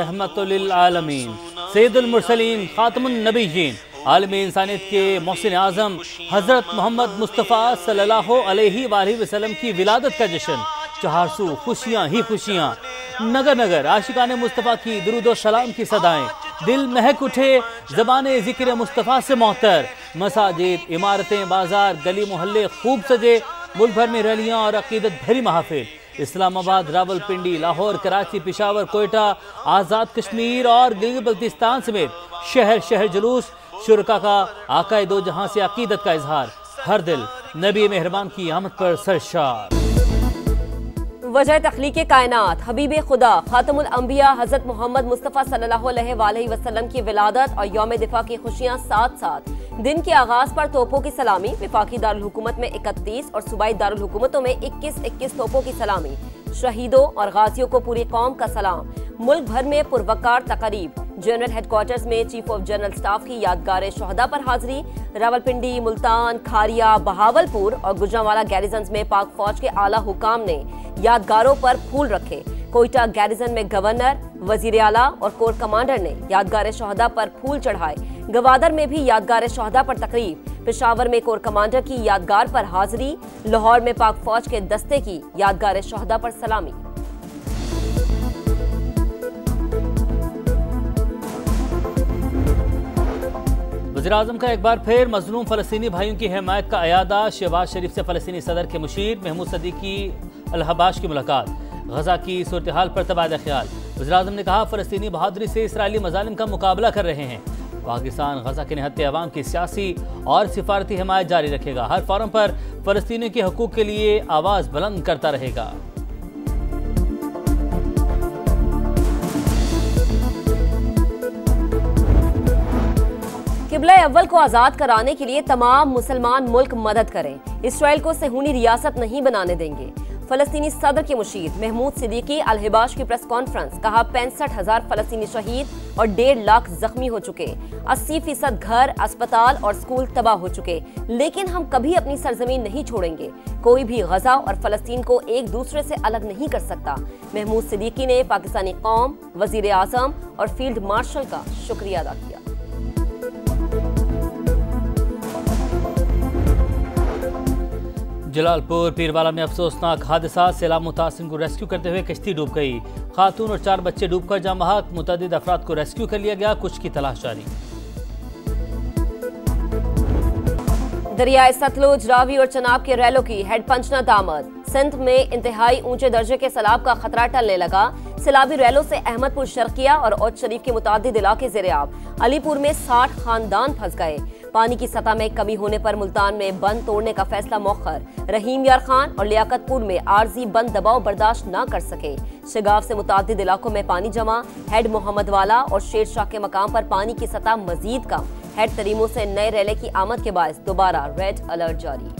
रहमतुल लिल आलमीन सैयदुल मुरसलीन खातमुन नबीयीन आलमी इंसानियत के मोहसिन आज़म हज़रत मोहम्मद मुस्तफ़ा सल्लल्लाहु अलैहि वसल्लम की विलादत का जश्न। 400 खुशियाँ ही खुशियाँ, नगर नगर आशिकाने मुस्तफ़ा की दुरूद सलाम की सदाएं, दिल महक उठे ज़बाने ज़िक्र मुस्तफ़ा से मोहतर। मसाजिद, इमारतें, बाजार, गली मोहल्ले खूब सजे, मुल्क भर में रैलियाँ और अकीदत भरी महफिल। इस्लामाबाद, रावलपिंडी, लाहौर, कराची, पेशावर, कोयटा, आज़ाद कश्मीर और गिलगित बल्तिस्तान समेत शहर शहर जुलूस, शुरका का आकाए दो जहां से अकीदत का इजहार। हर दिल नबी मेहरबान की आमद पर सरशार। वजह तख्लीक कायनात हबीब खुदा खातमुल अंबिया हज़रत मोहम्मद मुस्तफ़ा सल्लल्लाहु अलैहि वसल्लम की विलादत और यौम दिफा की खुशियाँ साथ साथ। दिन के आगाज पर तोपों की सलामी, विफाकी दारुल हुकूमत में 31 और सूबाई दारुल हुकूमतों में 21 तोपों की सलामी। शहीदों और गाजियों को पूरी कौम का सलाम। मुल्क भर में पुरवकार तकरीब। जनरल हेडक्वार्टर्स में चीफ ऑफ जनरल स्टाफ की यादगार शोहदा पर हाजिरी। रावलपिंडी, मुल्तान, खारिया, बहावलपुर और गुजरांवाला गैरिजन्स में पाक फौज के आला हुकाम ने यादगारों पर फूल रखे। कोयटा गैरिजन में गवर्नर, वजीर आला और कोर कमांडर ने यादगार शोहदा पर फूल चढ़ाए। गवादर में भी यादगार शोहदा पर तकरीब। पेशावर में कोर कमांडर की यादगार पर हाजिरी। लाहौर में पाक फौज के दस्ते की यादगार शोहदा पर सलामी। वज़ीर-ए-आज़म का एक बार फिर मज़लूम फ़लस्तीनी भाइयों की हिमायत का अयादा। शहबाज शरीफ से फ़लस्तीनी सदर के मुशीर महमूद सदीकी अल-हबाश की मुलाकात। गजा की सूरत हाल पर तबादला ख्याल। वज़ीर-ए-आज़म ने कहा फ़लस्तीनी बहादुरी से इसराइली मज़ालिम का मुकाबला कर रहे हैं। पाकिस्तान गजा के निहत्ते अवाम की सियासी और सिफारती हिमायत जारी रखेगा। हर फोरम पर फ़लस्तीनियों के हकूक़ के लिए आवाज़ बुलंद करता रहेगा। किबला अव्वल को आज़ाद कराने के लिए तमाम मुसलमान मुल्क मदद करें। इसराइल को सेहूनी रियासत नहीं बनाने देंगे। फ़लस्तीनी सदर के मुशीर महमूद सिद्दीकी अल-हिबाश की प्रेस कॉन्फ्रेंस। कहा 65,000 फ़लस्तीनी शहीद और 1.5 लाख जख्मी हो चुके। 80% घर, अस्पताल और स्कूल तबाह हो चुके। लेकिन हम कभी अपनी सरजमीन नहीं छोड़ेंगे। कोई भी गजा और फ़लस्तीन को एक दूसरे से अलग नहीं कर सकता। महमूद सिद्दीकी ने पाकिस्तानी कौम, वज़ीर आज़म और फील्ड मार्शल का शुक्रिया अदा किया। जलालपुर पीरवाला में अफसोसनाक हादसा। सैलाब मुतासिर को रेस्क्यू करते हुए कश्ती डूब गई। खातून और 4 बच्चे डूबकर जाम बहक। मुतअद्दिद अफराद को रेस्क्यू कर लिया गया, कुछ की तलाश जारी। दरियाए सतलुज, रावी और चनाब के रैलों की हेड पंचना दामद। सिंध में इंतहाई ऊंचे दर्जे के सैलाब का खतरा टलने लगा। सैलाबी रैलों से अहमदपुर शर्किया और औद शरीफ के मुतादिद इलाके ज़ेर-ए-आब। अलीपुर में 60 खानदान फंस गए। पानी की सतह में कमी होने पर मुल्तान में बंद तोड़ने का फैसला मौखर। रहीम यार खान और लियाकतपुर में आर्जी बंद दबाव बर्दाश्त न कर सके। शिगाव से मुतादिद इलाकों में पानी जमा। हेड मोहम्मद वाला और शेर शाह के मकाम पर पानी की सतह मजीद कम। हेड तरीमों से नए रैले की आमद के बायस दोबारा रेड अलर्ट जारी।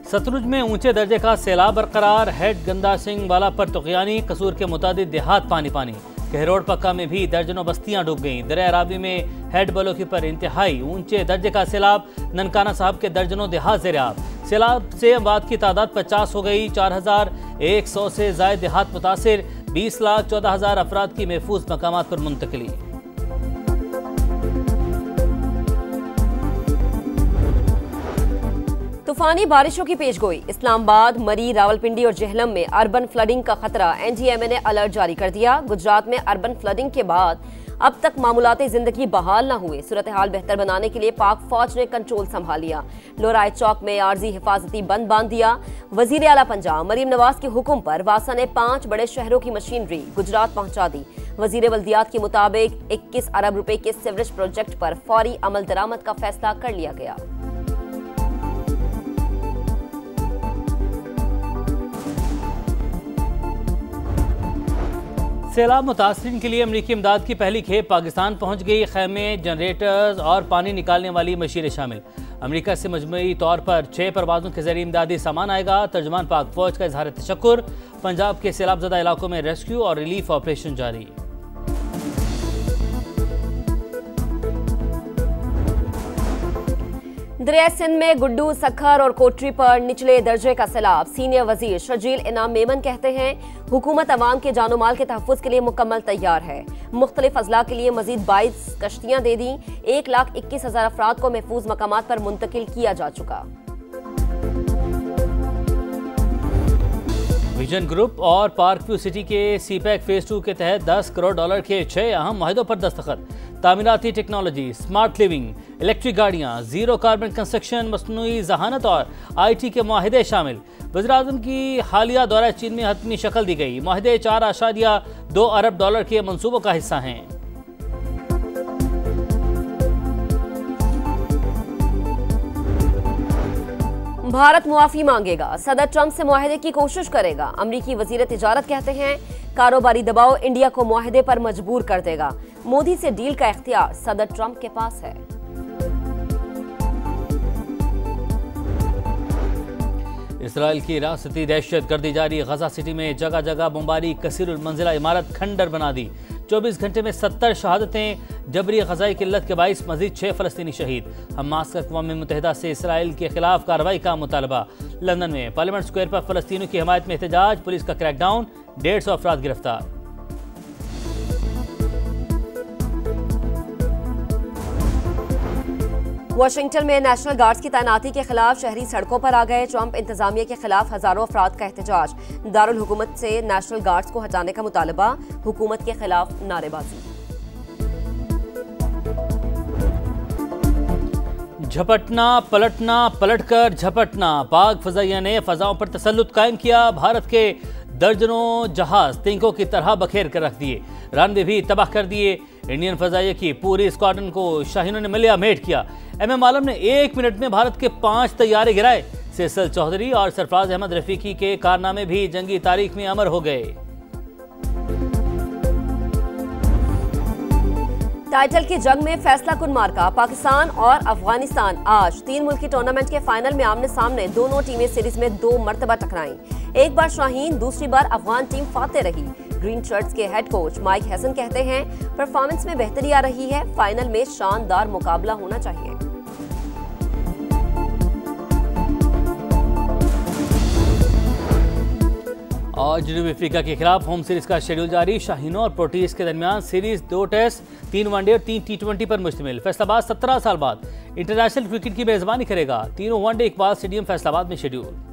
सतलुज में ऊंचे दर्जे का सैलाब बरकरार। हेड गंदा सिंह वाला पर तुगयानी। कसूर के मुतादिद देहात पानी पानी। कहरोड़ पक्का में भी दर्जनों बस्तियां डूब गईं। दरिया रावी में हेड बलोकी पर इंतहाई ऊंचे दर्जे का सैलाब। ननकाना साहब के दर्जनों देहात ज़ेर-ए-आब। सैलाब से अमवात की तादाद 50 हो गई। 4,100 से ज़ायद देहात मुतासिर। 20,14,000 अफराद की महफूज मकामात पर मुंतकली। तूफानी बारिशों की पेशगोई। इस्लामाबाद, मरी, रावलपिंडी और जेहलम में अर्बन फ्लडिंग का खतरा। एनडीएमए ने अलर्ट जारी कर दिया। गुजरात में अर्बन फ्लडिंग के बाद अब तक मामूलाती जिंदगी बहाल न हुए। सूरत हाल बेहतर बनाने के लिए पाक फौज ने कंट्रोल संभाल लिया। लोराय चौक में आर्जी हिफाजती बंद बांध दिया। वजीर आला पंजाब मरीम नवाज के हुक्म पर वासा ने 5 बड़े शहरों की मशीनरी गुजरात पहुंचा दी। वजीर बल्दियात के मुताबिक 21 अरब रुपए के सीवरेज प्रोजेक्ट पर फौरी अमल दरामद का फैसला कर लिया गया। सैलाब मुतासरीन के लिए अमरीकी इमदाद की पहली खेप पाकिस्तान पहुंच गई। खैमे, जनरेटर्स और पानी निकालने वाली मशीनें शामिल। अमरीका से मजमूई तौर पर 6 परवाज़ों के जरिए इमदादी सामान आएगा। तर्जुमान पाक फौज का इजहार तशक्कुर। पंजाब के सैलाबज़दा इलाकों में रेस्क्यू और रिलीफ ऑपरेशन जारी। दरिया सिंध में गुड्डू, सखर और कोटरी पर निचले दर्जे का सैलाब। सीनियर वजीर शर्जील इनाम मेमन कहते हैं हुकूमत अवाम के जानो माल के तहफ़्फ़ुज़ के लिए मुकम्मल तैयार है। मुख्तलिफ अजला के लिए मजीद 22 कश्तियाँ दे दी। 1,21,000 अफराद को महफूज मकामात पर मुंतकिल किया जा चुका। विजन ग्रुप और पार्क व्यू सिटी के सीपैक फेज 2 के तहत $10 करोड़ के 6 अहम माहिदों पर दस्तखत। तामीराती टेक्नोलॉजी, स्मार्ट लिविंग, इलेक्ट्रिक गाड़ियाँ, जीरो कार्बन कंस्ट्रक्शन, मसनूई जहानत और IT के माहिदे शामिल। वज़ीर-ए-आज़म की हालिया दौरा चीन में हतमी शक्ल दी गई। माहिदे $4.2 अरब के मंसूबों का हिस्सा हैं। भारत मुआफी मांगेगा, सदर ट्रंप से मुआहदे की कोशिश करेगा। अमरीकी वजीर तिजारत कहते हैं कारोबारी दबाव इंडिया को मुआहदे पर मजबूर कर देगा। मोदी से डील का इख्तियार सदर ट्रंप के पास है। इसराइल की रियासती दहशत गर्दी जारी। गजा सिटी में जगह जगह बमबारी, कसीरुल मंजिला इमारत खंडर बना दी। 24 घंटे में 70 शहादतें। जबरी ग़ज़ाई किल्लत के बाइस मजीद 6 फ़लस्तीनी शहीद। हमास का अक़वाम मुत्तहिदा से इसराइल के खिलाफ कार्रवाई का मुतालबा। लंदन में पार्लियामेंट स्क्वायर पर फ़लस्तीनियों की हिमायत में एहतजाज। पुलिस का क्रैकडाउन, 150 अफराद गिरफ्तार। वाशिंगटन में नेशनल गार्ड्स की तैनाती के खिलाफ शहरी सड़कों पर आ गए। ट्रंप इंतजामिया के खिलाफ हजारों अफराद का एहतजाज। दारुल हुकूमत से नेशनल गार्ड्स को हटाने का मुतालबा। हुकूमत के खिलाफ नारेबाजी। झपटना पलटना, पलटकर झपटना। पाक फजाइया ने फजाओं पर तसल्लुत कायम किया। भारत के दर्जनों जहाज तिनकों की तरह बखेर कर रख दिए। रनवे भी तबाह कर दिए। इंडियन फजाइया की पूरी स्क्वाड्रन को शाहीनों ने मिलिया मेट किया। MM आलम ने 1 मिनट में भारत के 5 तैयारे गिराए। फैसल चौधरी और सरफराज अहमद रफीकी के कारनामे भी जंगी तारीख में अमर हो गए। टाइटल की जंग में फैसला कुन मार्का। पाकिस्तान और अफगानिस्तान आज 3 मुल्की टूर्नामेंट के फाइनल में आमने सामने। दोनों टीमें सीरीज में 2 मरतबा टकराईं। एक बार शाहीन, दूसरी बार अफगान टीम फाते रही। ग्रीन शर्ट्स के हेड कोच माइक हैसन कहते हैं परफॉर्मेंस में बेहतरी आ रही है। फाइनल में शानदार मुकाबला होना चाहिए। आज जनूबी अफ्रीका के खिलाफ होम सीरीज का शेड्यूल जारी। शाहीनों और प्रोटीज के दरमियान सीरीज 2 टेस्ट, 3 वनडे और 3 T20 पर मुश्तमिल। फैसलाबाद 17 साल बाद इंटरनेशनल क्रिकेट की मेजबानी करेगा। तीनों वनडे इकबाल स्टेडियम फैसलाबाद में शेड्यूल।